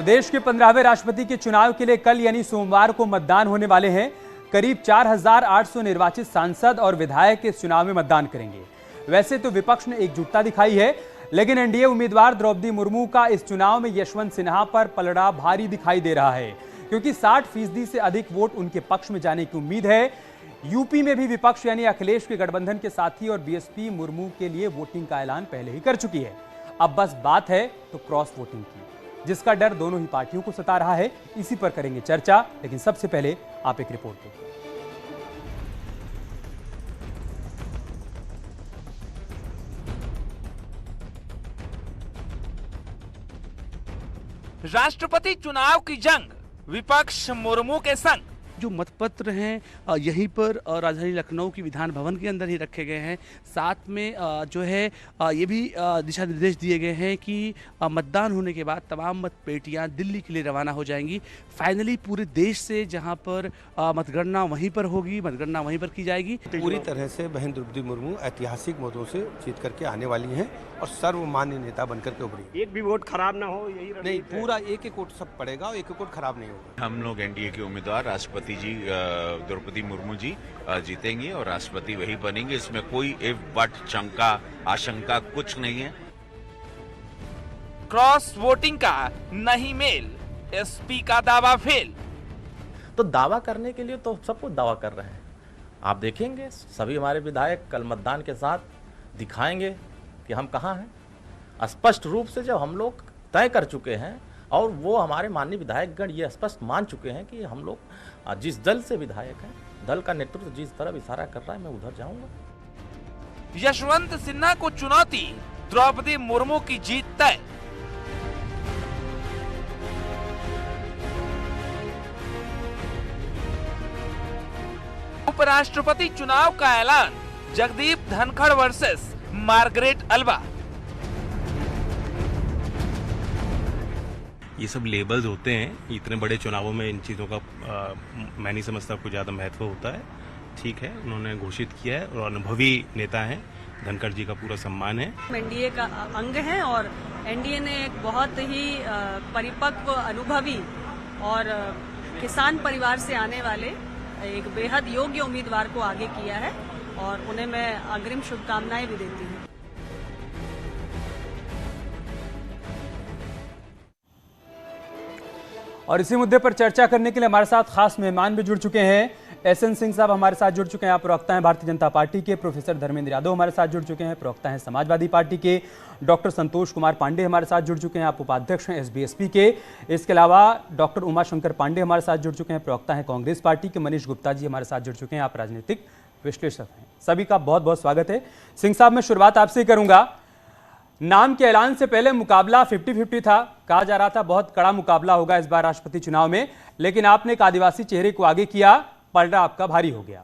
तो देश के 15वें राष्ट्रपति के चुनाव के लिए कल यानी सोमवार को मतदान होने वाले हैं। करीब 4,800 निर्वाचित सांसद और विधायक इस चुनाव में मतदान करेंगे। वैसे तो विपक्ष ने एकजुटता दिखाई है, लेकिन एनडीए उम्मीदवार द्रौपदी मुर्मू का इस चुनाव में यशवंत सिन्हा पर पलड़ा भारी दिखाई दे रहा है, क्योंकि 60% से अधिक वोट उनके पक्ष में जाने की उम्मीद है। यूपी में भी विपक्ष यानी अखिलेश के गठबंधन के साथी और बीएसपी मुर्मू के लिए वोटिंग का ऐलान पहले ही कर चुकी है। अब बस बात है तो क्रॉस वोटिंग की, जिसका डर दोनों ही पार्टियों को सता रहा है। इसी पर करेंगे चर्चा, लेकिन सबसे पहले आप एक रिपोर्ट देखिए। राष्ट्रपति चुनाव की जंग, विपक्ष मुर्मू के संग। जो मतपत्र हैं यहीं पर राजधानी लखनऊ की विधान भवन के अंदर ही रखे गए हैं। साथ में जो है ये भी दिशा निर्देश दिए गए हैं कि मतदान होने के बाद तमाम मत पेटियां दिल्ली के लिए रवाना हो जाएंगी। फाइनली पूरे देश से जहां पर मतगणना वहीं पर होगी, मतगणना वहीं पर की जाएगी। पूरी तरह से बहन द्रौपदी मुर्मू ऐतिहासिक मतों से जीत करके आने वाली हैं और सर्वमान्य नेता बनकर के उभरी। एक भी वोट खराब ना हो, यही नहीं, पूरा एक एक वोट सब पड़ेगा और एक एक वोट खराब नहीं होगा। हम लोग एनडीए के उम्मीदवार राष्ट्रपति जी द्रौपदी मुर्मू जी जीतेंगे और राष्ट्रपति वही बनेंगे। इसमें कोई इफ बट शंका आशंका कुछ नहीं है। क्रॉस वोटिंग का नहीं मेल, एसपी का दावा फेल। तो दावा करने के लिए तो सब कुछ दावा कर रहे हैं। आप देखेंगे सभी हमारे विधायक कल मतदान के साथ दिखाएंगे कि हम कहाँ हैं। स्पष्ट रूप से जब हम लोग तय कर चुके हैं और वो हमारे माननीय विधायकगण ये स्पष्ट मान चुके हैं कि हम लोग जिस दल से विधायक हैं, दल का नेतृत्व जिस तरफ इशारा कर रहा है, मैं उधर जाऊंगा। यशवंत सिन्हा को चुनौती, द्रौपदी मुर्मू की जीत तय। उपराष्ट्रपति चुनाव का ऐलान, Jagdeep Dhankhar versus Margaret Alva. ये सब लेबल्स होते हैं, इतने बड़े चुनावों में इन चीज़ों का मैं नहीं समझता कुछ ज़्यादा महत्व होता है। ठीक है, उन्होंने घोषित किया है और अनुभवी नेता हैं, धनखड़ जी का पूरा सम्मान है। एनडीए का अंग है और एनडीए ने एक बहुत ही परिपक्व, अनुभवी और किसान परिवार से आने वाले एक बेहद योग्य उम्मीदवार को आगे किया है और उन्हें मैं अग्रिम शुभकामनाएं भी देती हूँ। और इसी मुद्दे पर चर्चा करने के लिए हमारे साथ खास मेहमान भी जुड़ चुके हैं। एसएन सिंह साहब हमारे साथ जुड़ चुके हैं, आप प्रवक्ता हैं भारतीय जनता पार्टी के। प्रोफेसर धर्मेंद्र यादव हमारे साथ जुड़ चुके हैं, प्रवक्ता हैं समाजवादी पार्टी के। डॉक्टर संतोष कुमार पांडे हमारे साथ जुड़ चुके हैं, आप उपाध्यक्ष हैं एसबीएसपी के। इसके अलावा डॉक्टर उमाशंकर पांडे हमारे साथ जुड़ चुके हैं, प्रवक्ता हैं कांग्रेस पार्टी के। मनीष गुप्ता जी हमारे साथ जुड़ चुके हैं, आप राजनीतिक विश्लेषक हैं। सभी का बहुत बहुत स्वागत है। सिंह साहब, मैं शुरुआत आपसे ही करूंगा। नाम के ऐलान से पहले मुकाबला 50-50 था, कहा जा रहा था बहुत कड़ा मुकाबला होगा इस बार राष्ट्रपति चुनाव में, लेकिन आपने एक आदिवासी चेहरे को आगे किया, पलड़ा आपका भारी हो गया।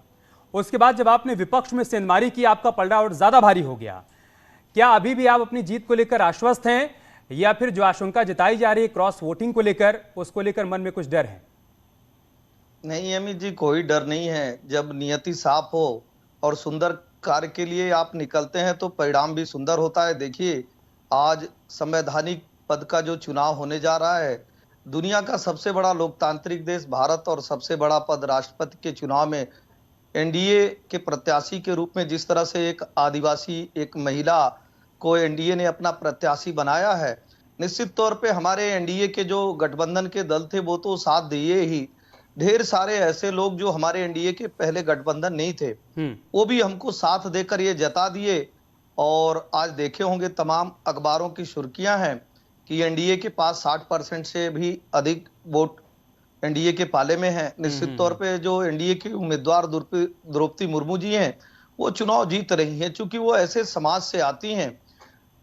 उसके बाद जब आपने विपक्ष में सेंधमारी की, आपका पलड़ा और ज्यादा भारी हो गया। क्या अभी भी आप अपनी जीत को लेकर आश्वस्त हैं, या फिर जो आशंका जताई जा रही है क्रॉस वोटिंग को लेकर, उसको लेकर मन में कुछ डर है? नहीं अमित जी, कोई डर नहीं है। जब नियति साफ हो और सुंदर कार्य के लिए आप निकलते हैं तो परिणाम भी सुंदर होता है। देखिए, आज संवैधानिक पद का जो चुनाव होने जा रहा है, दुनिया का सबसे बड़ा लोकतांत्रिक देश भारत और सबसे बड़ा पद राष्ट्रपति के चुनाव में एनडीए के प्रत्याशी के रूप में जिस तरह से एक आदिवासी, एक महिला को एनडीए ने अपना प्रत्याशी बनाया है, निश्चित तौर पे हमारे एनडीए के जो गठबंधन के दल थे वो तो साथ दिए ही। ढेर सारे ऐसे लोग जो हमारे एनडीए के पहले गठबंधन नहीं थे, वो भी हमको साथ देकर ये जता दिए। और आज देखे होंगे तमाम अखबारों की सुर्खियां हैं कि एनडीए के पास 60% से भी अधिक वोट एनडीए के पाले में हैं। निश्चित तौर पे जो एनडीए के उम्मीदवार द्रौपदी मुर्मू जी हैं, वो चुनाव जीत रही हैं, क्योंकि वो ऐसे समाज से आती हैं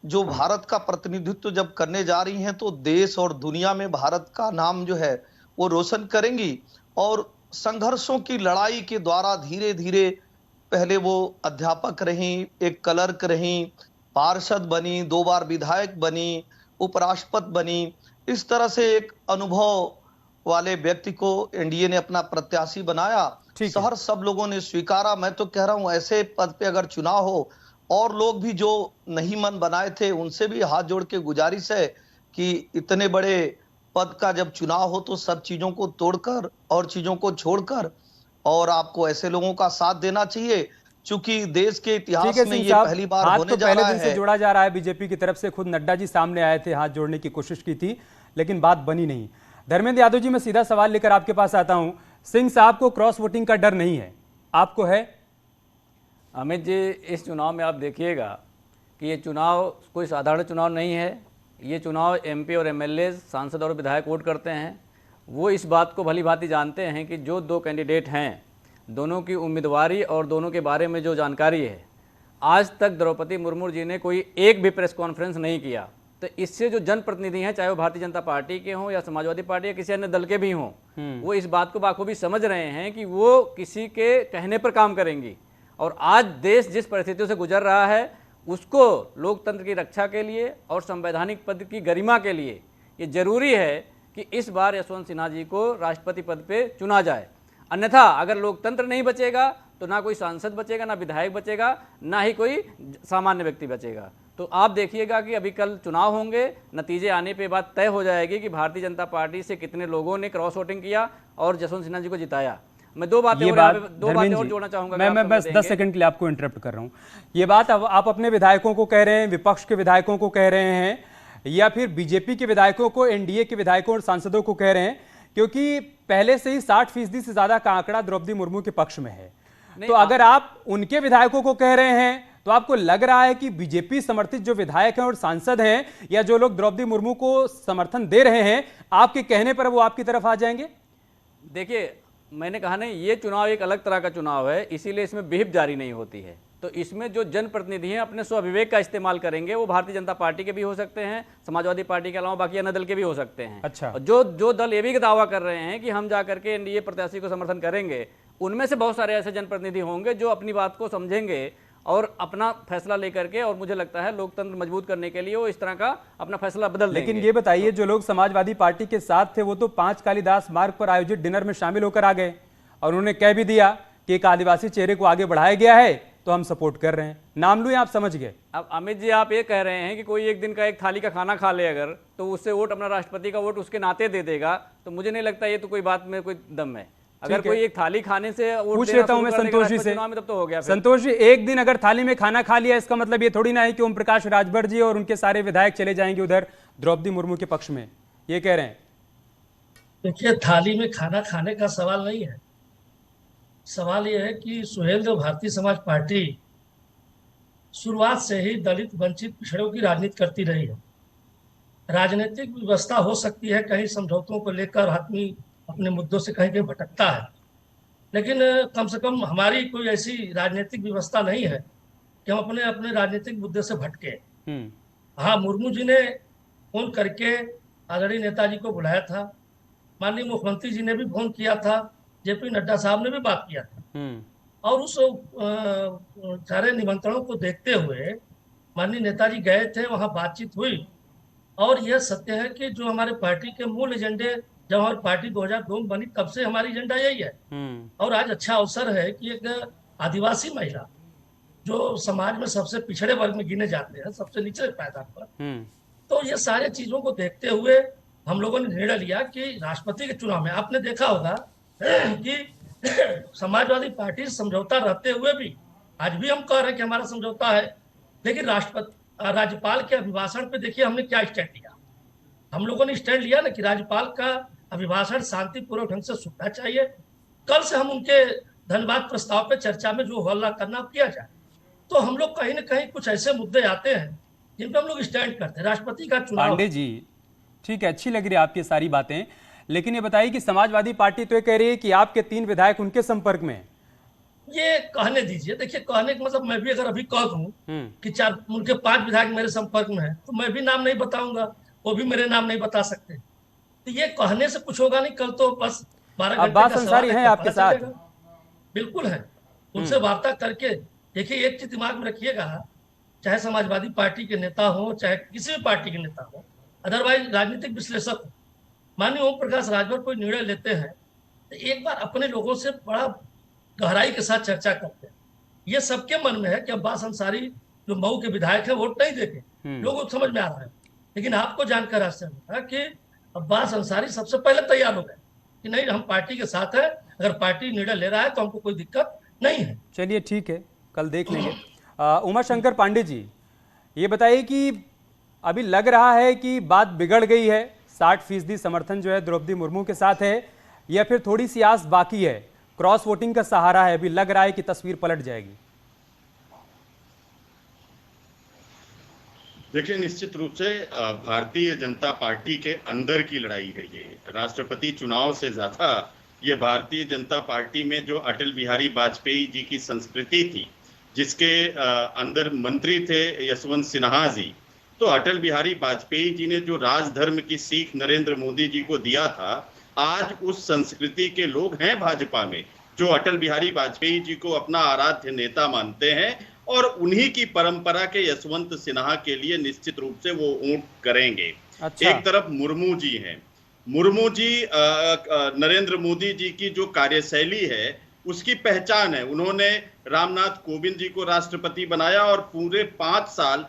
जो भारत का प्रतिनिधित्व जब करने जा रही हैं तो देश और दुनिया में भारत का नाम जो है वो रोशन करेंगी। और संघर्षों की लड़ाई के द्वारा धीरे धीरे, पहले वो अध्यापक रहीं, एक क्लर्क रहीं, पार्षद बनी, 2 बार विधायक बनी, उपराष्ट्रपति बनी। इस तरह से एक अनुभव वाले व्यक्ति को एनडीए ने अपना प्रत्याशी बनाया। शहर सब लोगों ने स्वीकारा। मैं तो कह रहा हूं ऐसे पद पे अगर चुनाव हो, और लोग भी जो नहीं मन बनाए थे उनसे भी हाथ जोड़ के गुजारिश है कि इतने बड़े पद का जब चुनाव हो तो सब चीजों को तोड़कर और चीजों को छोड़कर और आपको ऐसे लोगों का साथ देना चाहिए, चूंकि देश के ठीक इतिहास है में सिंह ये साहब, पहली बार हाथ होने तो जा पहले रहा दिन से है। जोड़ा जा रहा है बीजेपी की तरफ से, खुद नड्डा जी सामने आए थे, हाथ जोड़ने की कोशिश की थी, लेकिन बात बनी नहीं। धर्मेंद्र यादव जी, मैं सीधा सवाल लेकर आपके पास आता हूं। सिंह साहब को क्रॉस वोटिंग का डर नहीं है, आपको है? अमित जी, इस चुनाव में आप देखिएगा कि ये चुनाव कोई साधारण चुनाव नहीं है। ये चुनाव एमपी और एमएलए, सांसद और विधायक वोट करते हैं। वो इस बात को भली भांति जानते हैं कि जो दो कैंडिडेट हैं, दोनों की उम्मीदवारी और दोनों के बारे में जो जानकारी है, आज तक द्रौपदी मुर्मू जी ने कोई एक भी प्रेस कॉन्फ्रेंस नहीं किया। तो इससे जो जनप्रतिनिधि हैं, चाहे वो भारतीय जनता पार्टी के हों या समाजवादी पार्टी या किसी अन्य दल के भी हों, वो इस बात को बाखूबी समझ रहे हैं कि वो किसी के कहने पर काम करेंगी। और आज देश जिस परिस्थितियों से गुजर रहा है, उसको लोकतंत्र की रक्षा के लिए और संवैधानिक पद की गरिमा के लिए ये जरूरी है कि इस बार यशवंत सिन्हा जी को राष्ट्रपति पद पे चुना जाए। अन्यथा अगर लोकतंत्र नहीं बचेगा तो ना कोई सांसद बचेगा, ना विधायक बचेगा, ना ही कोई सामान्य व्यक्ति बचेगा। तो आप देखिएगा कि अभी कल चुनाव होंगे, नतीजे आने पे बात तय हो जाएगी कि भारतीय जनता पार्टी से कितने लोगों ने क्रॉस वोटिंग किया और जसवंत सिन्हा जी को जिताया। मैं दो बातें और जोड़ना चाहूंगा। मैं बस 10 सेकंड के लिए आपको इंटरप्ट कर रहा हूं। ये बात अब आप अपने विधायकों को कह रहे हैं, विपक्ष के विधायकों को कह रहे हैं, या फिर बीजेपी के विधायकों को, एनडीए के विधायकों और सांसदों को कह रहे हैं? क्योंकि पहले से ही 60% से ज्यादा का आंकड़ा द्रौपदी मुर्मू के पक्ष में है। तो अगर आप उनके विधायकों को कह रहे हैं तो आपको लग रहा है कि बीजेपी समर्थित जो विधायक हैं और सांसद हैं, या जो लोग द्रौपदी मुर्मू को समर्थन दे रहे हैं, आपके कहने पर वो आपकी तरफ आ जाएंगे? देखिए, मैंने कहा नहीं, ये चुनाव एक अलग तरह का चुनाव है, इसीलिए इसमें विहिप जारी नहीं होती है। तो इसमें जो जनप्रतिनिधि हैं अपने स्वविवेक का इस्तेमाल करेंगे। वो भारतीय जनता पार्टी के भी हो सकते हैं, समाजवादी पार्टी के अलावा बाकी अन्य दल के भी हो सकते हैं। अच्छा। और जो दल ये भी दावा कर रहे हैं कि हम जा करके एनडीए प्रत्याशी को समर्थन करेंगे, उनमें से बहुत सारे ऐसे जनप्रतिनिधि होंगे जो अपनी बात को समझेंगे और अपना फैसला लेकर के, और मुझे लगता है लोकतंत्र मजबूत करने के लिए वो इस तरह का अपना फैसला बदल देंगे। लेकिन ये बताइए, जो लोग समाजवादी पार्टी के साथ थे वो तो 5 कालिदास मार्ग पर आयोजित डिनर में शामिल होकर आ गए और उन्होंने कह भी दिया कि एक आदिवासी चेहरे को आगे बढ़ाया गया है तो हम सपोर्ट कर रहे हैं। नाम लूं, आप समझ गए। अब अमित जी, आप ये कह रहे हैं कि कोई एक दिन का एक थाली का खाना खा ले अगर, तो उससे वोट, अपना राष्ट्रपति का वोट उसके नाते दे देगा, तो मुझे नहीं लगता ये तो कोई बात में कोई दम है। अगर कोई एक थाली खाने से पूछ लेता हूं मैं संतोष जी से, तब तो हो गया। संतोष जी, एक दिन अगर थाली में खाना खा लिया, इसका मतलब ये थोड़ी ना है कि ओम प्रकाश राजभर जी और उनके सारे विधायक चले जाएंगे उधर द्रौपदी मुर्मू के पक्ष में, ये कह रहे हैं? देखिए, थाली में खाना खाने का सवाल नहीं है। सवाल यह है कि सुहेलदेव भारतीय समाज पार्टी शुरुआत से ही दलित, वंचित, पिछड़ों की राजनीति करती रही है। राजनीतिक व्यवस्था हो सकती है, कहीं समझौतों को लेकर आदमी अपने मुद्दों से कहीं कहीं भटकता है, लेकिन कम से कम हमारी कोई ऐसी राजनीतिक व्यवस्था नहीं है कि हम अपने अपने राजनीतिक मुद्दे से भटके। हाँ, मुर्मू जी ने फोन करके आदरणीय नेताजी को बुलाया था, माननीय मुख्यमंत्री जी ने भी फोन किया था, जेपी नड्डा साहब ने भी बात किया था, और उस सारे निमंत्रणों को देखते हुए माननीय नेताजी गए थे, वहां बातचीत हुई। और यह सत्य है कि जो हमारे पार्टी के मूल एजेंडे, जब हमारी पार्टी 2002 में बनी तब से हमारी एजेंडा यही है। और आज अच्छा अवसर है कि एक आदिवासी महिला जो समाज में सबसे पिछड़े वर्ग में गिने जाते हैं, सबसे निचले पायदान पर, तो ये सारे चीजों को देखते हुए हम लोगों ने निर्णय लिया कि राष्ट्रपति के चुनाव में, आपने देखा होगा कि समाजवादी पार्टी समझौता रहते हुए भी, आज भी हम कह रहे हैं कि हमारा समझौता है, लेकिन राज्यपाल के अभिभाषण पे देखिए हमने क्या स्टैंड लिया। हम लोगों ने स्टैंड लिया ना कि राज्यपाल का अभिभाषण शांतिपूर्वक ढंग से सुनना चाहिए। कल से हम उनके धन्यवाद प्रस्ताव पे चर्चा में जो हल्ला करना किया जाए। तो हम लोग कहीं ना कहीं कुछ ऐसे मुद्दे आते हैं जिन पर हम लोग स्टैंड करते हैं। राष्ट्रपति का चुनाव, पांडे जी ठीक है, अच्छी लग रही है आपकी सारी बातें, लेकिन ये बताइए कि समाजवादी पार्टी तो ये कह रही है कि आपके 3 विधायक उनके संपर्क में हैं। ये कहने दीजिए, देखिए कहने का मतलब, मैं भी अगर अभी कह दूं कि 4 उनके 5 विधायक मेरे संपर्क में हैं, तो मैं भी नाम नहीं बताऊंगा, वो भी मेरे नाम नहीं बता सकते। तो ये कहने से कुछ होगा नहीं। कल तो बस 12 घंटे अब्बास अंसारी हैं आपके साथ? बिल्कुल है, उनसे वार्ता करके देखिए। एक चीज दिमाग में रखिएगा, चाहे समाजवादी पार्टी के नेता हो, चाहे किसी भी पार्टी के नेता हो, अदरवाइज राजनीतिक विश्लेषक हो, माननीय ओम प्रकाश राजभर कोई निर्णय लेते हैं तो एक बार अपने लोगों से बड़ा गहराई के साथ चर्चा करते हैं। ये सबके मन में है कि अब्बास अंसारी जो मऊ के विधायक है वोट नहीं देंगे, लोगों को समझ में आ रहा है। लेकिन आपको जानकर आश्चर्य होगा कि अब्बास अंसारी सबसे पहले तैयार हो गए कि नहीं, हम पार्टी के साथ है, अगर पार्टी निर्णय ले रहा है तो हमको कोई दिक्कत नहीं है। चलिए ठीक है, कल देख लेंगे। उमा शंकर पांडे जी, ये बताइए कि अभी लग रहा है कि बात बिगड़ गई है, 60% समर्थन जो है द्रौपदी मुर्मू के साथ है, या फिर थोड़ी सी आस बाकी है, क्रॉस वोटिंग का सहारा है, अभी लग रहा है कि तस्वीर पलट जाएगी? देखिए, निश्चित रूप से भारतीय जनता पार्टी के अंदर की लड़ाई है ये। राष्ट्रपति चुनाव से ज्यादा ये भारतीय जनता पार्टी में जो अटल बिहारी वाजपेयी जी की संस्कृति थी, जिसके अंदर मंत्री थे यशवंत सिन्हा जी, तो अटल बिहारी वाजपेयी जी ने जो राजधर्म की सीख नरेंद्र मोदी जी को दिया था, आज उस संस्कृति के लोग हैं भाजपा में, जो अटल बिहारी वाजपेयी जी को अपना आराध्य नेता मानते हैं और उन्हीं की परंपरा के यशवंत सिन्हा के लिए निश्चित रूप से वो वोट करेंगे। अच्छा। एक तरफ मुर्मू जी हैं, मुर्मू जी नरेंद्र मोदी जी की जो कार्यशैली है उसकी पहचान है। उन्होंने रामनाथ कोविंद जी को राष्ट्रपति बनाया और पूरे 5 साल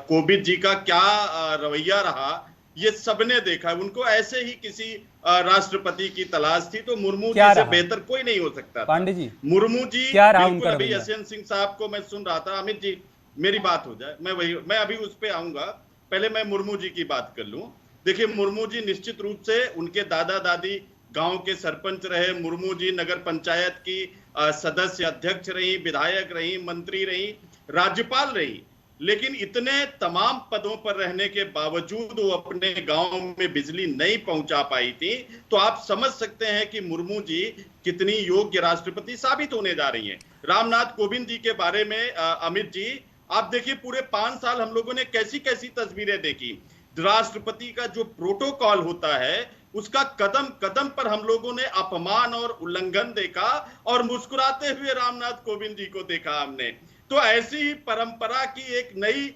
कोविंद जी का क्या रवैया रहा ये सबने देखा। उनको ऐसे ही किसी राष्ट्रपति की तलाश थी, तो मुर्मू जी से बेहतर कोई नहीं हो सकता था। पांडे जी, मुर्मू जी क्या रहा बिल्कुल, उनका अभी रवैया? यशवंत सिंह साहब को मैं सुन रहा था। अमित जी, मेरी बात हो जाए, मैं अभी उस पे आऊंगा, पहले मैं मुर्मू जी की बात कर लूं। देखिए, मुर्मू जी निश्चित रूप से उनके दादा दादी गांव के सरपंच रहे, मुर्मू जी नगर पंचायत की सदस्य अध्यक्ष रही, विधायक रही, मंत्री रही, राज्यपाल रही, लेकिन इतने तमाम पदों पर रहने के बावजूद वो अपने गांव में बिजली नहीं पहुंचा पाई थी। तो आप समझ सकते हैं कि मुर्मू जी कितनी योग्य राष्ट्रपति साबित होने जा रही हैं। रामनाथ कोविंद जी के बारे में अमित जी, आप देखिए, पूरे 5 साल हम लोगों ने कैसी कैसी तस्वीरें देखी। राष्ट्रपति का जो प्रोटोकॉल होता है उसका कदम कदम पर हम लोगों ने अपमान और उल्लंघन देखा और मुस्कुराते हुए रामनाथ कोविंद जी को देखा हमने। तो ऐसी ही परंपरा की एक नई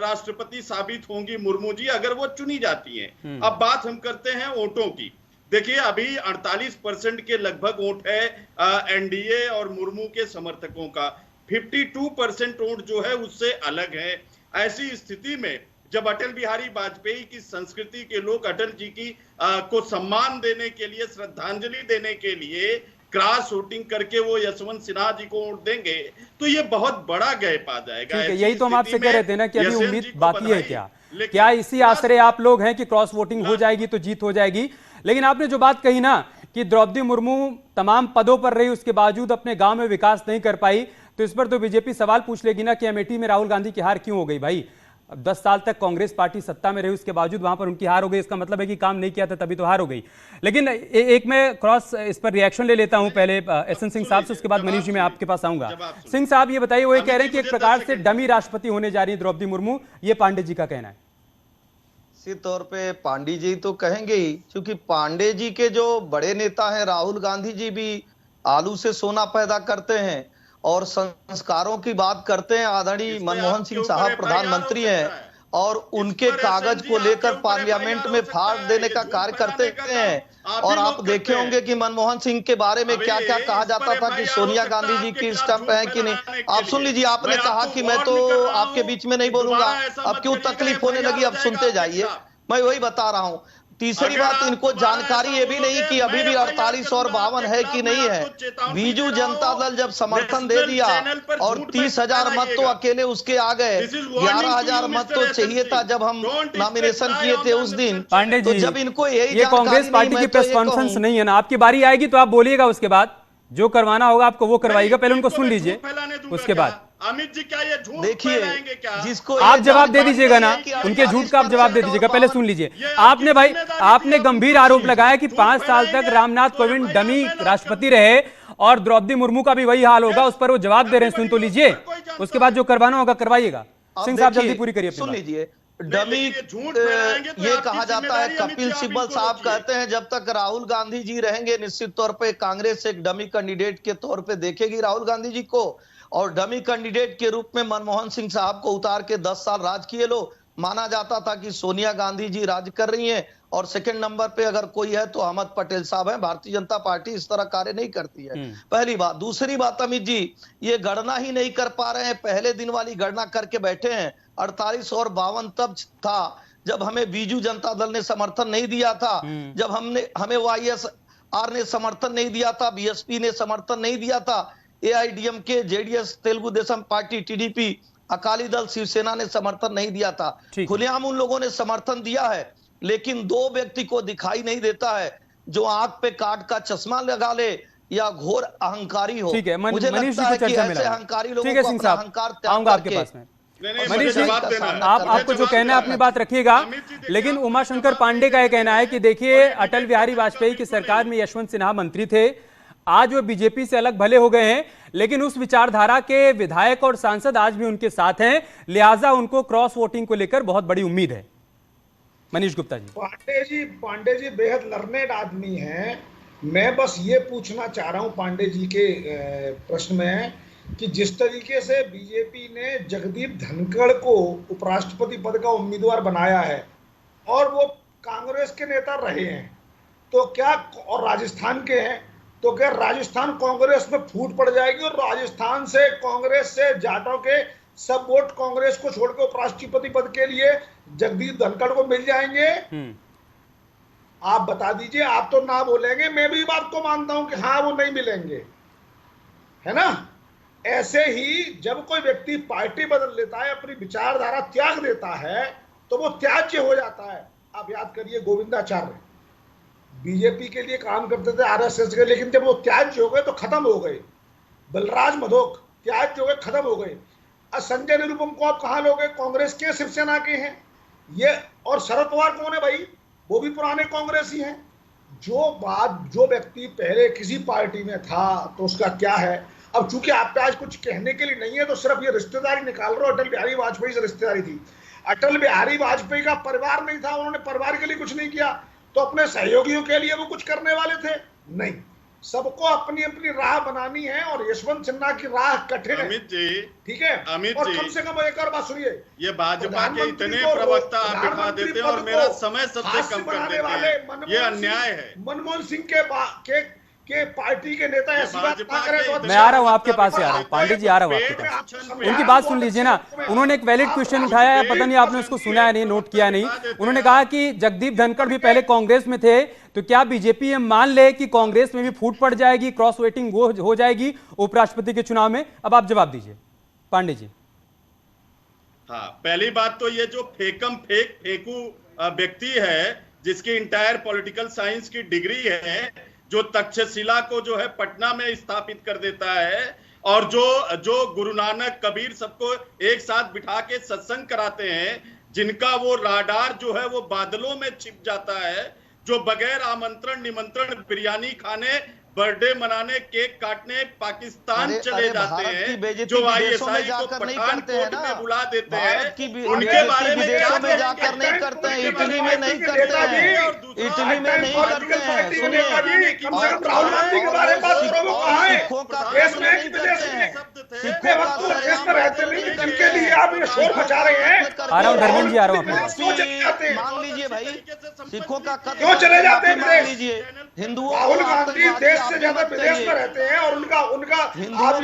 राष्ट्रपति साबित होंगी मुर्मू जी, अगर वो चुनी जाती हैं। अब बात हम करते हैं वोटों की। देखिए, अभी 48% के लगभग वोट है एनडीए और मुर्मू के समर्थकों का। 52% वोट जो है उससे अलग है। ऐसी स्थिति में जब अटल बिहारी वाजपेयी की संस्कृति के लोग अटल जी की को सम्मान देने के लिए, श्रद्धांजलि देने के लिए क्रॉस वोटिंग करके वो यशवंत सिन्हा जी को वोट देंगे, तो ये बहुत बड़ा गैप आ जाएगा। यही तो हम आपसे कह रहे थे ना कि अभी उम्मीद बाकी है क्या इसी आसरे आप लोग हैं कि क्रॉस वोटिंग हो जाएगी तो जीत हो जाएगी? लेकिन आपने जो बात कही ना कि द्रौपदी मुर्मू तमाम पदों पर रही, उसके बावजूद अपने गांव में विकास नहीं कर पाई, तो इस पर तो बीजेपी सवाल पूछ लेगी ना कि अमेठी में राहुल गांधी की हार क्यों हो गई भाई? 10 साल तक कांग्रेस पार्टी सत्ता में रही, उसके बावजूद वहां पर उनकी हार हो गई, इसका मतलब है कि काम नहीं किया था तभी तो हार हो गई। लेकिन एक मैं क्रॉस इस पर रिएक्शन ले लेता हूं पहले एसएन सिंह साहब से, उसके बाद मनीष जी मैं आपके पास आऊंगा। सिंह साहब, ये बताइए, वो ये कह रहे हैं कि एक प्रकार से डमी राष्ट्रपति होने जा रही है द्रौपदी मुर्मू, ये पांडे जी का कहना है। निश्चित तौर पे पांडे जी तो कहेंगे ही, क्योंकि पांडे जी के जो बड़े नेता हैं राहुल गांधी जी भी आलू से सोना पैदा करते हैं और संस्कारों की बात करते हैं। आदरणीय मनमोहन सिंह साहब प्रधानमंत्री हैं और उनके कागज को लेकर पार्लियामेंट में फाड़ देने का कार्य करते हैं। और आप देखे होंगे कि मनमोहन सिंह के बारे में क्या क्या कहा जाता था कि सोनिया गांधी जी की स्टंप है कि नहीं। आप सुन लीजिए, आपने कहा कि मैं तो आपके बीच में नहीं बोलूंगा, अब क्यों तकलीफ होने लगी, अब सुनते जाइए। मैं वही बता रहा हूँ। तीसरी बात, इनको जानकारी ये भी नहीं कि अभी भी 48 और 52 है कि नहीं है। बीजू जनता दल जब समर्थन दे दिया और 30,000 मत तो अकेले उसके आ गए, 11,000 मत तो चाहिए था जब हम नॉमिनेशन किए थे उस दिन। पांडे जी, तो जब इनको यही ये कांग्रेस पार्टी की प्रेस कॉन्फ्रेंस नहीं है ना, आपकी बारी आएगी तो आप बोलिएगा, उसके बाद जो करवाना होगा आपको वो करवाइएगा, पहले उनको सुन लीजिए, उसके बाद अमित जी क्या ये झूठ देखिए फैलाएंगे क्या? जिसको आप जवाब दे दीजिएगा ना, उनके झूठ का आप जवाब दे दीजिएगा, पहले सुन लीजिए। आपने भाई, आपने गंभीर आरोप लगाया कि 5 साल तक रामनाथ कोविंद डमी राष्ट्रपति रहे और द्रौपदी मुर्मू का भी वही हाल होगा, उस पर वो जवाब दे रहे हैं, सुन तो लीजिए, उसके बाद जो करवाना होगा करवाइएगा। सिंह साहब जल्दी पूरी करिए। सुन लीजिए, डमी ये कहा जाता है, कपिल सिब्बल साहब कहते हैं जब तक राहुल गांधी जी रहेंगे निश्चित तौर पे कांग्रेस एक डमी कैंडिडेट के तौर पे देखेगी राहुल गांधी जी को, और डमी कैंडिडेट के रूप में मनमोहन सिंह साहब को उतार के 10 साल राज किए लो। माना जाता था कि सोनिया गांधी जी राज कर रही हैं और सेकंड नंबर पे अगर कोई है तो अहमद पटेल साहब हैं। भारतीय जनता पार्टी इस तरह कार्य नहीं करती है, पहली बात। दूसरी बात, अमित जी ये गणना ही नहीं कर पा रहे हैं, पहले दिन वाली गणना करके बैठे हैं। 48 और 52 तब था जब हमें बीजू जनता दल ने समर्थन नहीं दिया था, जब हमें YSR ने समर्थन नहीं दिया था, BSP ने समर्थन नहीं दिया था, AIDMK, JDS, Telugu Desam party, TDP, Akali Dal, Shiv Sena ने समर्थन नहीं दिया था। खुलेआम उन लोगों ने समर्थन दिया है, लेकिन दो व्यक्ति को दिखाई नहीं देता है, जो आंख पे काट का चश्मा लगा ले या घोर अहंकारी हो। ठीक है, मुझे लगता है कि ऐसे अहंकारी लोगों को अपना अहंकार त्याग आपके पास में। मनीष जी, आपको जो कहना है अपनी बात रखिएगा, लेकिन उमाशंकर पांडे का यह कहना है कि देखिए, अटल बिहारी वाजपेयी की सरकार में यशवंत सिन्हा मंत्री थे, आज वो बीजेपी से अलग भले हो गए हैं, लेकिन उस विचारधारा के विधायक और सांसद आज भी उनके साथ हैं, लिहाजा उनको क्रॉस वोटिंग को लेकर बहुत बड़ी उम्मीद है। मनीष गुप्ता जी। पांडे जी बेहद लर्नेड आदमी हैं। मैं बस ये पूछना चाह रहा हूं पांडे जी के प्रश्न में कि जिस तरीके से बीजेपी ने जगदीप धनखड़ को उपराष्ट्रपति पद का उम्मीदवार बनाया है और वो कांग्रेस के नेता रहे हैं, तो क्या, और राजस्थान के हैं, तो क्या राजस्थान कांग्रेस में फूट पड़ जाएगी और राजस्थान से कांग्रेस से जाटों के सब वोट कांग्रेस को छोड़कर उपराष्ट्रपति पद के लिए जगदीप धनखड़ को मिल जाएंगे? आप बता दीजिए। आप तो ना बोलेंगे, मैं भी बात को मानता हूं कि हाँ वो नहीं मिलेंगे, है ना। ऐसे ही जब कोई व्यक्ति पार्टी बदल लेता है, अपनी विचारधारा त्याग देता है, तो वो त्याज्य हो जाता है। आप याद करिए, गोविंदाचार्य बीजेपी के लिए काम करते थे, RSS के, लेकिन जब वो त्याज्य हो गए तो खत्म हो गए। बलराज मधोक त्याज्य हो गए, खत्म हो गए। संजय निरुपम को आप कहां लोगे? कांग्रेस के, शिवसेना के हैं ये। और शरद पवार कौन है भाई? वो भी पुराने कांग्रेसी हैं। जो व्यक्ति पहले किसी पार्टी में था तो उसका क्या है। अब चूंकि आप पे आज कुछ कहने के लिए नहीं है, तो सिर्फ ये रिश्तेदारी निकाल रहे हो। अटल बिहारी वाजपेयी से रिश्तेदारी थी। अटल बिहारी वाजपेयी का परिवार नहीं था, उन्होंने परिवार के लिए कुछ नहीं किया, तो अपने सहयोगियों के लिए वो कुछ करने वाले थे? नहीं। सबको अपनी अपनी राह बनानी है, और यशवंत सिन्हा की राह कठिन है। अमित जी, ठीक है, अमित और जी, कम से कम एक और बात सुनिए, ये भाजपा के इतने प्रवक्ता आप दिखा देते हैं और मेरा समय सबसे कम कर देते हैं, ये अन्याय है। मनमोहन सिंह के पार्टी के नेता ऐसी बात ना करें तो मैं आ रहा हूं आपके पास ही आ रहा हूं, पांडे जी आ रहा हूं आपके पास। उनकी बात सुन लीजिए ना। उन्होंने एक वैलिड क्वेश्चन उठाया है, पता नहीं आपने उसको सुना है नहीं, नोट किया नहीं। उन्होंने कहा कि जगदीप धनखड़ भी पहले कांग्रेस में थे, तो क्या बीजेपी ये मान ले कि कांग्रेस में भी फूट पड़ जाएगी, क्रॉस वोटिंग हो जाएगी उपराष्ट्रपति के चुनाव में? अब आप जवाब दीजिए पांडे जी। हाँ, पहली बात तो ये जो फेंकू व्यक्ति है, जिसकी इंटायर पॉलिटिकल साइंस की डिग्री है, जो तक्षशिला को जो है पटना में स्थापित कर देता है, और जो गुरु नानक, कबीर सबको एक साथ बिठा के सत्संग कराते हैं, जिनका वो राडार जो है वो बादलों में छिप जाता है, जो बगैर आमंत्रण निमंत्रण बिरयानी खाने, बर्थडे मनाने, केक काटने पाकिस्तान चले जाते हैं, जो ISI को पठानकोट में बुला देते हैं, उनके बारे में क्या जाकर नहीं करते हैं, इटली में नहीं करते हैं, इटली में नहीं करते हैं। सुनिए, राहुल गांधी के बारे में बात करो, वो कहां है? सिखों का देश में एक विदेश में सिखों का देश में रहते नहीं, इनके लिए आप ये शोर मचा रहे हैं। आ रहा हूं धर्मेंद्र जी, आ रहा हूं मान लीजिए भाई, सिखों का क्यों चले जाते हैं? मान लीजिए, हिंदुओं राहुल गांधी देश से ज्यादा विदेश में रहते हैं, और उनका आप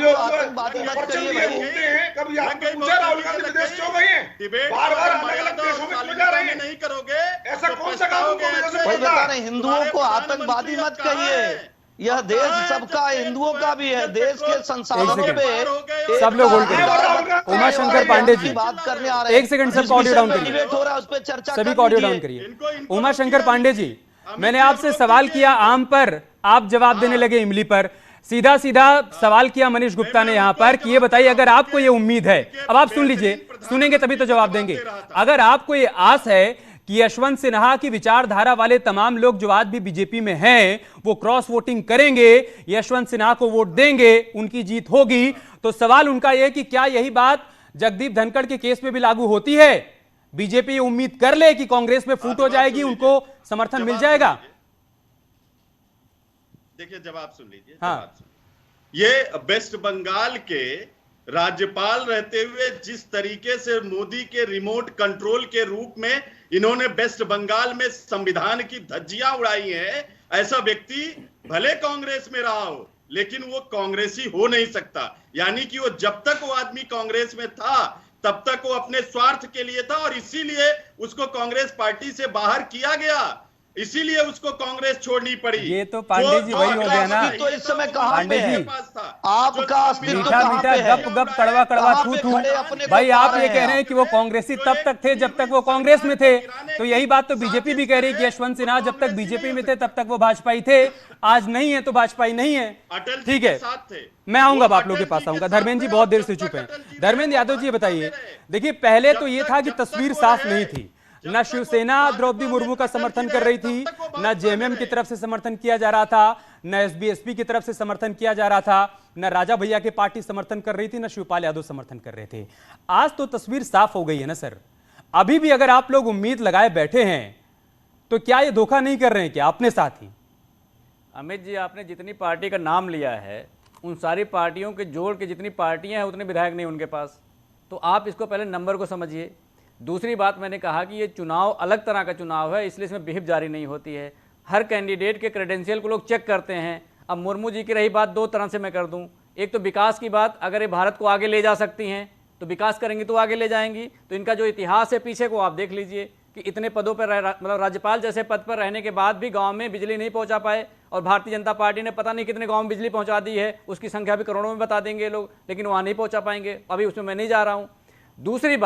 लोग घूमते हैं। कभी आपने पूछा राहुल गांधी विदेश क्यों गए हैं? बार-बार अलग-अलग देशों में क्यों जा रहे हैं? नहीं करोगे ऐसा कौन सा काम बता रहे? हिंदुओं को आतंकवादी मत कहिए, यह देश सबका है, हिंदुओं का भी है। देश के संसाधनों पे सब लोग होल्ड करिए। उमाशंकर पांडे जी बात करने आ रहे हैं, एक सेकंड, सबको ऑडियो डाउन करिए, हो रहा है उस पर चर्चा, सभी को ऑडियो डाउन करिए। उमाशंकर पांडे जी, मैंने आपसे सवाल किया आम पर, आप जवाब देने लगे इमली पर। सीधा सवाल किया मनीष गुप्ता ने यहां पर कि ये बताइए, अगर आपको ये उम्मीद है, अब आप सुन लीजिए, सुनेंगे तभी तो जवाब देंगे। अगर आपको ये आस है कि यशवंत सिन्हा की विचारधारा वाले तमाम लोग जो आज भी बीजेपी में हैं, वो क्रॉस वोटिंग करेंगे, यशवंत सिन्हा को वोट देंगे, उनकी जीत होगी, तो सवाल उनका यह कि क्या यही बात जगदीप धनखड़ के केस में भी लागू होती है? बीजेपी उम्मीद कर ले कि कांग्रेस में फूट हो जाएगी, उनको समर्थन मिल जाएगा? देखिए, जवाब सुन लीजिए। हाँ। ये वेस्ट बंगाल के राज्यपाल रहते हुए जिस तरीके से मोदी के रिमोट कंट्रोल के रूप में इन्होंने वेस्ट बंगाल में संविधान की धज्जियां उड़ाई हैं, ऐसा व्यक्ति भले कांग्रेस में रहा हो, लेकिन वो कांग्रेसी हो नहीं सकता। यानी कि वो जब तक वो आदमी कांग्रेस में था, तब तक वो अपने स्वार्थ के लिए था और इसीलिए उसको कांग्रेस पार्टी से बाहर किया गया, इसीलिए उसको कांग्रेस छोड़नी पड़ी। ये तो पांडे जी वही हो गया ना, तो इस समय कहां पांडे जी आपका अस्तित्व मीठा मीठा गप गप कड़वा कड़वा थू थू। भाई आप ये कह रहे हैं कि वो कांग्रेसी तब तक थे जब तक वो कांग्रेस में थे, तो यही बात तो बीजेपी भी कह रही है कि यशवंत सिन्हा जब तक बीजेपी में थे तब तक वो भाजपाई थे, आज नहीं है तो भाजपाई नहीं है। ठीक है, मैं आऊंगा, आप लोगों के पास आऊंगा। धर्मेंद्र जी बहुत देर से चुप हैं। धर्मेंद्र यादव जी बताइए, देखिए पहले तो ये था कि तस्वीर साफ नहीं थी, ना शिवसेना द्रौपदी मुर्मू का समर्थन कर रही थी, ना जेएमएम की तरफ से समर्थन किया जा रहा था, ना एसबीएसपी की तरफ से समर्थन किया जा रहा था, ना राजा भैया की पार्टी समर्थन कर रही थी, ना शिवपाल यादव समर्थन कर रहे थे। आज तो तस्वीर साफ हो गई है ना सर। अभी भी अगर आप लोग उम्मीद लगाए बैठे हैं तो क्या ये धोखा नहीं कर रहे हैं क्या अपने साथ ही? अमित जी, आपने जितनी पार्टी का नाम लिया है उन सारी पार्टियों के जोड़ के जितनी पार्टियां हैं उतने विधायक नहीं उनके पास, तो आप इसको पहले नंबर को समझिए। दूसरी बात मैंने कहा कि ये चुनाव अलग तरह का चुनाव है, इसलिए इसमें विहिप जारी नहीं होती है। हर कैंडिडेट के क्रेडेंशियल को लोग चेक करते हैं। अब मुर्मू जी की रही बात, दो तरह से मैं कर दूं। एक तो विकास की बात, अगर ये भारत को आगे ले जा सकती हैं तो विकास करेंगी तो आगे ले जाएंगी। तो इनका जो इतिहास है पीछे को आप देख लीजिए कि इतने पदों पर मतलब राज्यपाल जैसे पद पर रहने के बाद भी गाँव में बिजली नहीं पहुँचा पाए, और भारतीय जनता पार्टी ने पता नहीं कितने गाँव में बिजली पहुँचा दी है, उसकी संख्या भी करोड़ों में बता देंगे लोग, लेकिन वहाँ नहीं पहुँचा पाएंगे। अभी उसमें मैं नहीं जा रहा हूँ। दूसरी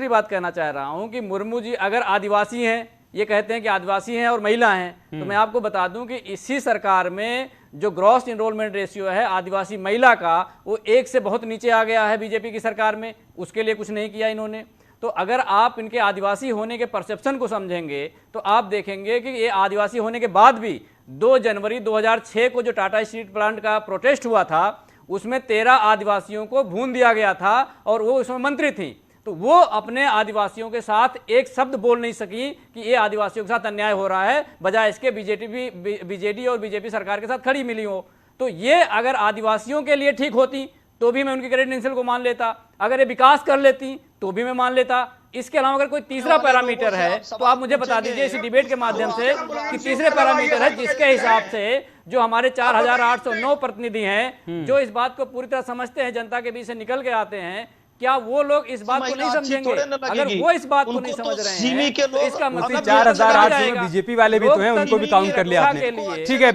बात कहना चाह रहा हूं कि मुर्मू जी अगर आदिवासी हैं, ये कहते हैं कि आदिवासी हैं और महिला हैं, तो मैं आपको बता दूं कि इसी सरकार में जो ग्रॉस इनरोलमेंट रेशियो है आदिवासी महिला का, वो 1 से बहुत नीचे आ गया है बीजेपी की सरकार में। उसके लिए कुछ नहीं किया इन्होंने। तो अगर आप इनके आदिवासी होने के परसेप्शन को समझेंगे तो आप देखेंगे कि ये आदिवासी होने के बाद भी 2 जनवरी 2006 को जो टाटा स्टील प्लांट का प्रोटेस्ट हुआ था उसमें 13 आदिवासियों को भून दिया गया था और वो उसमें मंत्री थी। तो वो अपने आदिवासियों के साथ एक शब्द बोल नहीं सकी कि ये आदिवासियों के साथ अन्याय हो रहा है, बजाय इसके बीजेडी और बीजेपी सरकार के साथ खड़ी मिली हो। तो ये अगर आदिवासियों के लिए ठीक होती तो भी मैं उनकी क्रेडेंशियल को मान लेता, अगर ये विकास कर लेती तो भी मैं मान लेता। इसके अलावा अगर कोई तीसरा पैरामीटर है तो आप मुझे बता दीजिए इस डिबेट के माध्यम से कि तीसरे पैरामीटर है जिसके हिसाब से जो हमारे 4809 प्रतिनिधि हैं जो इस बात को पूरी तरह समझते हैं, जनता के बीच से निकल के आते हैं, क्या वो लोग इस बात को नहीं समझेंगे? अगर वो इस बात को नहीं समझ रहे हैं तो इसका मतलब 4008 में बीजेपी वाले भी तो हैं, उनको भी काउंट कर लिया आपने। ठीक है,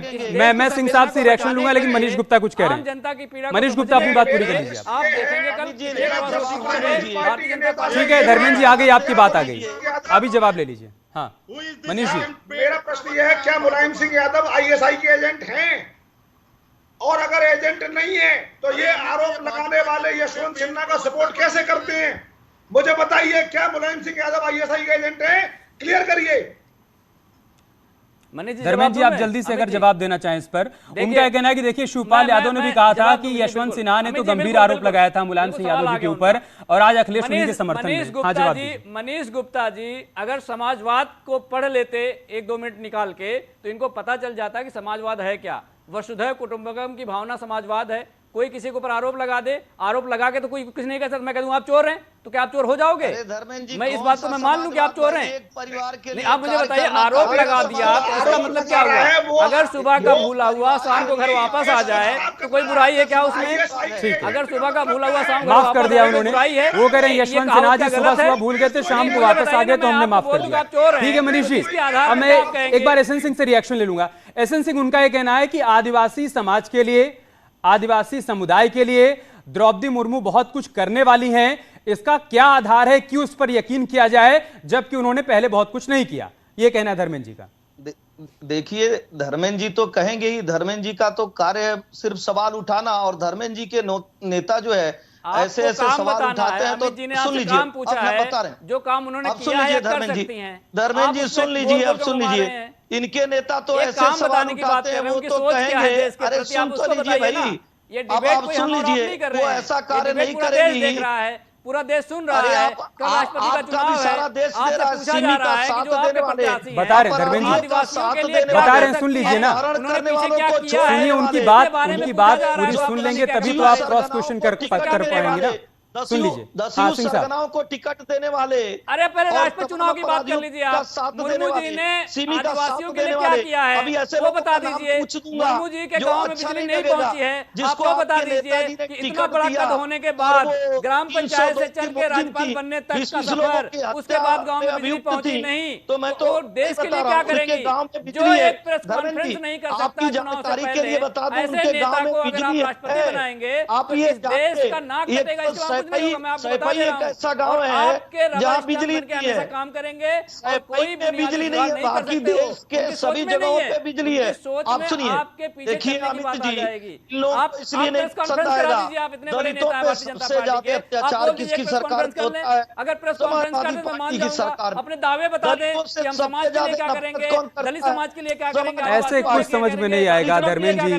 मैं सिंह साहब से रिएक्शन लूंगा, लेकिन मनीष गुप्ता कुछ कह रहे हैं। जनता की पीड़ा, मनीष गुप्ता अपनी बात पूरी कर लीजिए। आप देखेंगे कल ठीक है धर्मेंद्र जी, आ गई आपकी बात, आ गई, अभी जवाब ले लीजिए। हाँ मनीष जी, मेरा प्रश्न यह है, क्या मुलायम सिंह यादव आईएसआई के एजेंट हैं? और अगर एजेंट नहीं है तो ये आरोप लगाने वाले यशवंत सिन्हा का सपोर्ट कैसे करते हैं? मुझे बताइए, क्या मुलायम सिंह यादव आईएसआई के एजेंट हैं? क्लियर करिए। धर्मेंद्र जी, आप जल्दी से अगर जवाब देना चाहें इस पर। उनका यह कहना है कि देखिए शिवपाल यादव ने भी कहा था कि यशवंत सिन्हा ने तो गंभीर आरोप लगाया था मुलायम सिंह यादव जी के ऊपर, और आज अखिलेश उनके समर्थन में। मनीष गुप्ता जी अगर समाजवाद को पढ़ लेते 1-2 मिनट निकाल के तो इनको पता चल जाता कि समाजवाद है क्या। वसुधैव कुटुंबकम की भावना समाजवाद है। कोई किसी के ऊपर आरोप लगा दे, आरोप लगा के तो कोई कुछ नहीं कह सकता। मैं कह दूं आप चोर हैं तो क्या आप चोर हो जाओगे? मैं इस बात को मैं मान लूं कि आप चोर हैं। नहीं, आप मुझे बताइए, आरोप लगा दिया तो इसका मतलब क्या हुआ? अगर सुबह का भूला हुआ शाम को घर वापस आ जाए तो कोई बुराई है क्या उसमें? अगर सुबह का भूला हुआ शाम को माफ कर दिया उन्होंने, वो कह रहे हैं यशवंत सिन्हा जी सुबह भूल गए थे, शाम को वापस आ गए तो हमने माफ कर दिया। ठीक है मनीष जी, अब मैं एक बार एसएन सिंह से रिएक्शन ले लूंगा। एसएन सिंह, उनका यह कहना है कि आदिवासी समाज के लिए, आदिवासी समुदाय के लिए द्रौपदी मुर्मू बहुत कुछ करने वाली हैं। इसका क्या आधार है, क्यों इस पर यकीन किया जाए जबकि उन्होंने पहले बहुत कुछ नहीं किया? ये कहना है धर्मेंद्र जी का। देखिए, धर्मेंद्र जी तो कहेंगे ही, धर्मेंद्र जी का तो कार्य है सिर्फ सवाल उठाना, और धर्मेंद्र जी के नेता जो है ऐसे ऐसे सवाल उठाते हैं। तो सुन लीजिए, अब मैं बता रहे हैं जो काम उन्होंने किया है, धर्मेंद्र जी सुन लीजिए, अब सुन लीजिए। इनके नेता तो ऐसे सवाल उठाते हैं, वो तो कहेंगे, अरे सुन तो लीजिए भाई, अब सुन लीजिए, वो ऐसा कार्य नहीं करेगी। पूरा देश सुन रहा है, राष्ट्रपति का चुनाव है, सारा देश दे रहा है, सिमी का साथ देने वाले बता रहे धर्मेंद्र जी, बता रहे, सुन लीजिए ना, सुनिए उनकी बात पूरी सुन लेंगे तभी तो आप क्रॉस क्वेश्चन कर पाएंगे ना। सुन लीजिए। दसियों सरगनाओं को टिकट देने वाले, अरे पहले राष्ट्रपति चुनाव की बात कर लीजिए आप। मुर्मू जी ने आदिवासियों के लिए क्या किया है वो बता दीजिए। मुर्मू जी के गांव में बिजली नहीं पहुंची है, आपको बता दीजिए कि इतना बड़ा कद होने के बाद ग्राम पंचायत से चल के राज्यपाल बनने तक का सफर, उसके बाद गांव में बिजली पहुंची नहीं, तो देश के लिए क्या करेंगे? जो एक प्रेस कॉन्फ्रेंस नहीं कर सकता चुनाव से पहले, ऐसे नेता को अगर आप राष्ट्रपति बनाएंगे तो इस देश का नाक कटेगा, इसके बाद कुछ नहीं होगा। मैं आपको बता दे रहा हूं, आपके रबर बिजली के हमेशा काम करेंगे और कोई बिजली नहीं है, बाकी देश के सभी जगहों पे बिजली है। आप सुनिए, आपके पीछे देखिए अमित जी, आप इसलिए नहीं पसंद आएगा, दलितों पे सबसे ज्यादा अत्याचार किसकी सरकार पे होता है? अगर प्रेस कॉन्फ्रेंस कर दे तो मान जाऊंगा, अपने दावे बता दें कि हम समाज के लिए क्या करेंगे, दलित समाज के लिए क्या करेंगे। ऐसे कुछ समझ में नहीं आएगा धर्मेंद्र जी।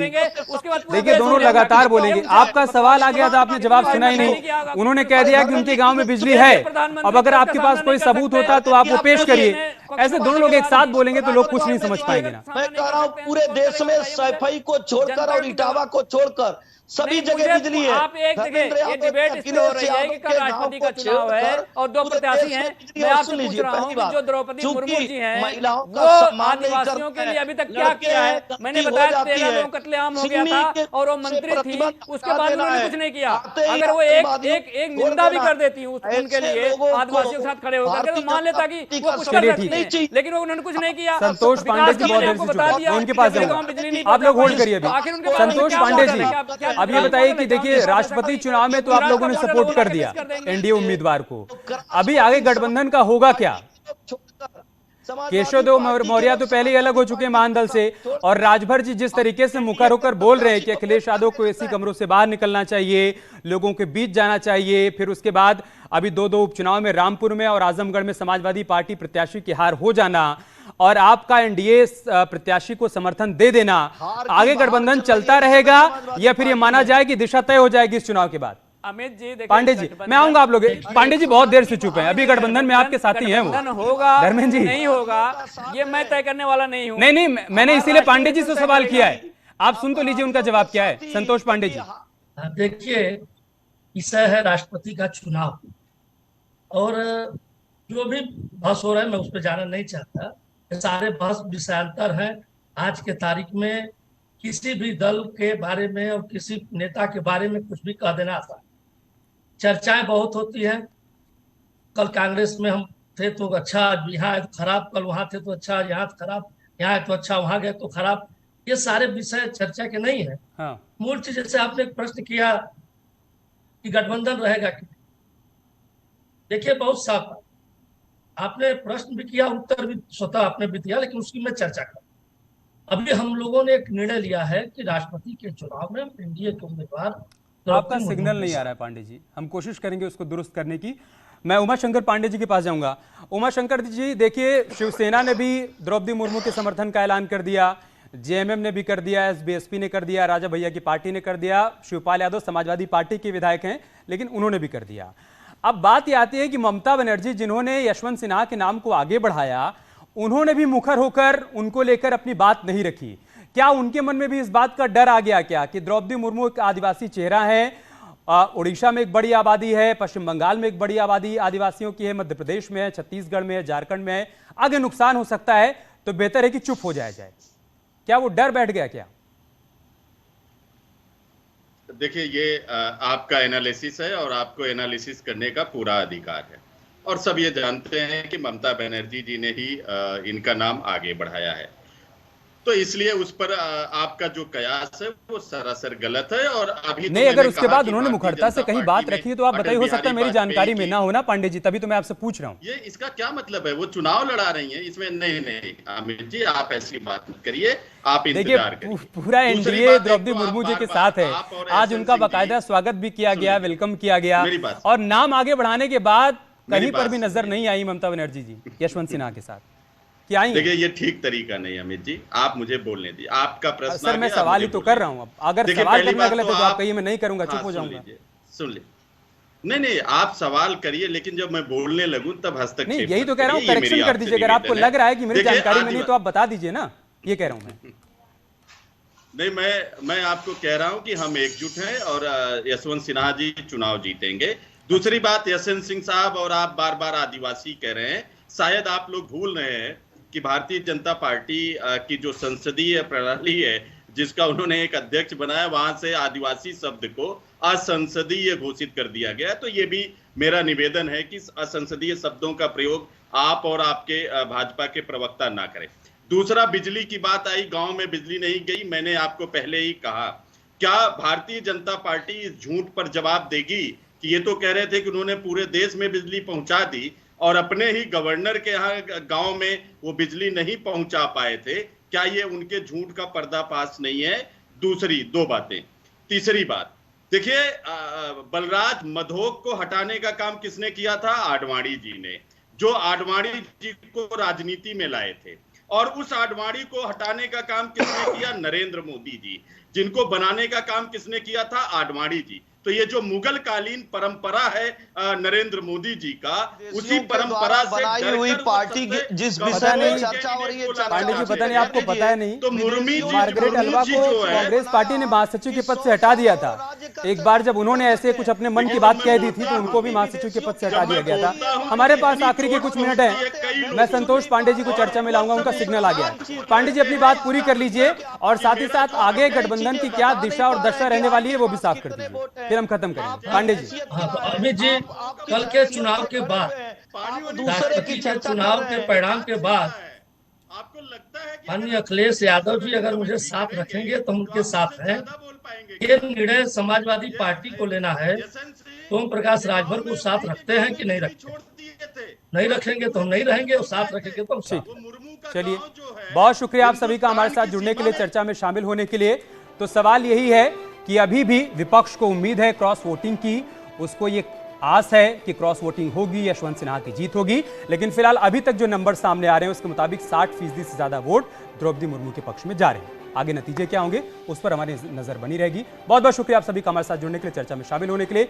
देखिए दोनों लगातार बोलेंगे, आपका सवाल आ गया था, आपने जवाब सुना ही नहीं। उन्होंने कह दिया कि उनके गांव में बिजली है, अब अगर आपके पास कोई सबूत होता तो आप वो पेश करिए। ऐसे दोनों लोग एक साथ बोलेंगे तो लोग कुछ नहीं समझ पाएंगे ना। मैं कह रहा हूँ पूरे देश में सैफई को छोड़कर और इटावा को छोड़कर सभी जगह बिजली है। आप एक जगह ये डिबेट इसलिए हो रही है कि कल राष्ट्रपति का चुनाव है और दो प्रत्याशी हैं। मैं आपसे पूछ रहा हूँ कि जो द्रौपदी मुर्मू जी हैं वो आदिवासियों के लिए अभी तक क्या किया है? मैंने बताया 13 लोगों का कत्लेआम हो गया था और वो मंत्री थी, उसके बाद उन्होंने कुछ नहीं किया। अगर वो एक निंदा भी कर देती उनके लिए आदिवासियों के साथ खड़े होकर तो मान लेता कि वो कुछ कर सकते हैं, लेकिन उन्होंने कुछ नहीं किया। संतोष पांडे जी बहुत देर से चुप हैं, उनके पास जाऊंगा, आप लोग होल्ड करिए अभी। संतोष पांडे जी अब ये बताइए कि देखिए राष्ट्रपति चुनाव में तो आप लोगों ने सपोर्ट कर दिया एनडीए उम्मीदवार को, अभी आगे गठबंधन का होगा क्या? केशव मौर्य तो पहले ही अलग हो चुके हैं महादल से, और राजभर जी जिस तरीके से मुखर होकर बोल रहे हैं कि अखिलेश यादव को एसी कमरों से बाहर निकलना चाहिए, लोगों के बीच जाना चाहिए, फिर उसके बाद अभी दो उपचुनाव में रामपुर में और आजमगढ़ में समाजवादी पार्टी प्रत्याशी की हार हो जाना और आपका एनडीए प्रत्याशी को समर्थन दे देना, आगे गठबंधन चलता रहेगा या फिर ये माना जाए कि दिशा तय हो जाएगी इस चुनाव के बाद? अमित जी पांडे जी मैं आऊंगा आप लोग। पांडे जी बहुत देर से चुप हैं, अभी गठबंधन में आपके साथी हैं वो। होगा धर्मेंद्र जी नहीं होगा ये मैं तय करने वाला नहीं हूँ। नहीं मैंने इसीलिए पांडे जी से सवाल किया है, आप सुन तो लीजिए उनका जवाब क्या है। संतोष पांडे जी देखिए, विषय है राष्ट्रपति का चुनाव और जो भी बहस हो रहा है मैं उस पर जाना नहीं चाहता। सारे बहस विषयांतर हैं। आज के तारीख में किसी भी दल के बारे में और किसी नेता के बारे में कुछ भी कह देना आसान। चर्चाएं बहुत होती हैं, कल कांग्रेस में हम थे तो अच्छा, आज यहाँ है तो खराब, कल वहां थे तो अच्छा, यहाँ तो खराब, यहाँ है तो अच्छा, वहां गए तो खराब। ये सारे विषय चर्चा के नहीं है। हाँ। मूल चीज जैसे आपने एक प्रश्न किया कि गठबंधन रहेगा कि, देखिए बहुत साफ आपने प्रश्न भी किया, उत्तर भी स्वतः आपने भी दिया, लेकिन उसकी मैं चर्चा कर। अभी हम लोगों ने एक निर्णय लिया है कि राष्ट्रपति के चुनाव में एनडीए के उम्मीदवार। आपका सिग्नल नहीं आ रहा है पांडे जी, हम कोशिश करेंगे उसको दुरुस्त करने की। मैं उमाशंकर पांडे जी के पास जाऊंगा। उमाशंकर जी देखिए, शिवसेना ने भी द्रौपदी मुर्मू के समर्थन का ऐलान कर दिया, जेएमएम ने भी कर दिया, एसबीएसपी ने कर दिया, राजा भैया की पार्टी ने कर दिया, शिवपाल यादव समाजवादी पार्टी के विधायक हैं लेकिन उन्होंने भी कर दिया। अब बात यह आती है कि ममता बनर्जी जिन्होंने यशवंत सिन्हा के नाम को आगे बढ़ाया, उन्होंने भी मुखर होकर उनको लेकर अपनी बात नहीं रखी। क्या उनके मन में भी इस बात का डर आ गया क्या कि द्रौपदी मुर्मू एक आदिवासी चेहरा है, उड़ीसा में एक बड़ी आबादी है, पश्चिम बंगाल में एक बड़ी आबादी आदिवासियों की है, मध्य प्रदेश में है, छत्तीसगढ़ में है, झारखंड में है, आगे नुकसान हो सकता है तो बेहतर है कि चुप हो जाए। क्या वो डर बैठ गया क्या? देखिए, ये आपका एनालिसिस है और आपको एनालिसिस करने का पूरा अधिकार है और सब ये जानते हैं कि ममता बनर्जी जी ने ही इनका नाम आगे बढ़ाया है, तो इसलिए उस पर आपका जो कयास है वो सरासर गलत है। और अभी नहीं, अगर उसके बाद उन्होंने मुखरता से कहीं बात रखी तो आप बताइए, हो सकता है मेरी जानकारी में ना हो ना पांडे जी, तभी तो मैं आपसे पूछ रहा हूँ। ये इसका क्या मतलब है? वो चुनाव लड़ा रही हैं इसमें? नहीं अमित जी, आप ऐसी बात मत करिए, आप इंतजार करिए। पूरा एनडीए द्रौपदी मुर्मू जी के साथ है, आज उनका बाकायदा स्वागत भी किया गया, वेलकम किया गया, और नाम आगे बढ़ाने के बाद कहीं पर भी नजर नहीं आई ममता बनर्जी जी यशवंत सिन्हा के साथ। क्या देखिए, ये ठीक तरीका नहीं अमित जी, आप मुझे बोलने दीजिए। आपका प्रश्न सर, मैं सवाल ही तो कर रहा हूं। अब अगर सवाल करना गलत है तो आप कहिए, मैं नहीं करूंगा, चुप हो जाऊंगा। सुन ली, नहीं आप सवाल करिए, लेकिन जब मैं बोलने लगूं तब हस्तक्षेप नहीं, यही तो कह रहा हूं, करेक्शन कर दीजिए। अगर आपको लग रहा है कि मेरी जानकारी में नहीं तो आप बता दीजिए ना, ये कह रहा हूं मैं। नहीं, मैं आपको कह रहा हूं कि हम एकजुट हैं और यशवंत सिन्हा जी चुनाव जीतेंगे। दूसरी बात, यशवंत सिंह साहब और आप बार बार आदिवासी कह रहे हैं, शायद आप लोग भूल रहे हैं कि भारतीय जनता पार्टी की जो संसदीय प्रणाली है, जिसका उन्होंने एक अध्यक्ष बनाया, वहां से आदिवासी शब्द को असंसदीय घोषित कर दिया गया। तो ये भी मेरा निवेदन है कि असंसदीय शब्दों का प्रयोग आप और आपके भाजपा के प्रवक्ता ना करें। दूसरा, बिजली की बात आई, गांव में बिजली नहीं गई। मैंने आपको पहले ही कहा, क्या भारतीय जनता पार्टी इस झूठ पर जवाब देगी कि ये तो कह रहे थे कि उन्होंने पूरे देश में बिजली पहुंचा दी और अपने ही गवर्नर के यहाँ गांव में वो बिजली नहीं पहुंचा पाए थे? क्या ये उनके झूठ का पर्दाफाश नहीं है? दूसरी दो बातें। तीसरी बात, देखिए, बलराज मधोक को हटाने का काम किसने किया था? आडवाणी जी ने, जो आडवाणी जी को राजनीति में लाए थे। और उस आडवाणी को हटाने का काम किसने किया? नरेंद्र मोदी जी। जिनको बनाने का काम किसने किया था? आडवाणी जी। तो ये जो मुगल कालीन परंपरा है नरेंद्र मोदी जी का, उसी परंपरा से बनाई हुई पार्टी जिस विषय में चर्चा हो रही है, पांडे जी पता नहीं आपको पता है नहीं, तो मुर्मी मार्गरेट अलवा को कांग्रेस पार्टी ने महासचिव के पद से हटा दिया था। एक बार जब उन्होंने ऐसे कुछ अपने मन की बात कह दी थी तो उनको भी महासचिव के पद से हटा दिया गया था। हमारे पास आखिरी के कुछ मिनट है, मैं संतोष पांडे जी को चर्चा में लाऊंगा, उनका सिग्नल आ गया है। पांडे जी अपनी बात पूरी कर लीजिए और साथ ही साथ आगे गठबंधन की क्या दिशा और दशा रहने वाली है वो भी साफ कर दीजिए, फिर हम खत्म करेंगे। पांडे जी। हाँ, तो अमित जी, कल के चुनाव के बाद, राष्ट्रपति के चुनाव के परिणाम के बाद, आपको लगता है कि माननीय अखिलेश यादव जी अगर मुझे साथ रखेंगे तो उनके साथ हैं। ये निर्णय समाजवादी पार्टी को लेना है। ओम प्रकाश राजभर को साथ रखते हैं कि नहीं रखते? नहीं रखेंगे तो हम नहीं रहेंगे, और साथ रखेंगे तो हम साथ। चलिए, बहुत शुक्रिया आप सभी का हमारे साथ जुड़ने के लिए, चर्चा में शामिल होने के लिए। तो सवाल यही है कि अभी भी विपक्ष को उम्मीद है क्रॉस वोटिंग की, उसको ये आस है कि क्रॉस वोटिंग होगी, यशवंत सिन्हा की जीत होगी। लेकिन फिलहाल अभी तक जो नंबर सामने आ रहे हैं उसके मुताबिक 60% से ज्यादा वोट द्रौपदी मुर्मू के पक्ष में जा रहे हैं। आगे नतीजे क्या होंगे उस पर हमारी नजर बनी रहेगी। बहुत बहुत शुक्रिया आप सभी का हमारे साथ जुड़ने के लिए, चर्चा में शामिल होने के लिए।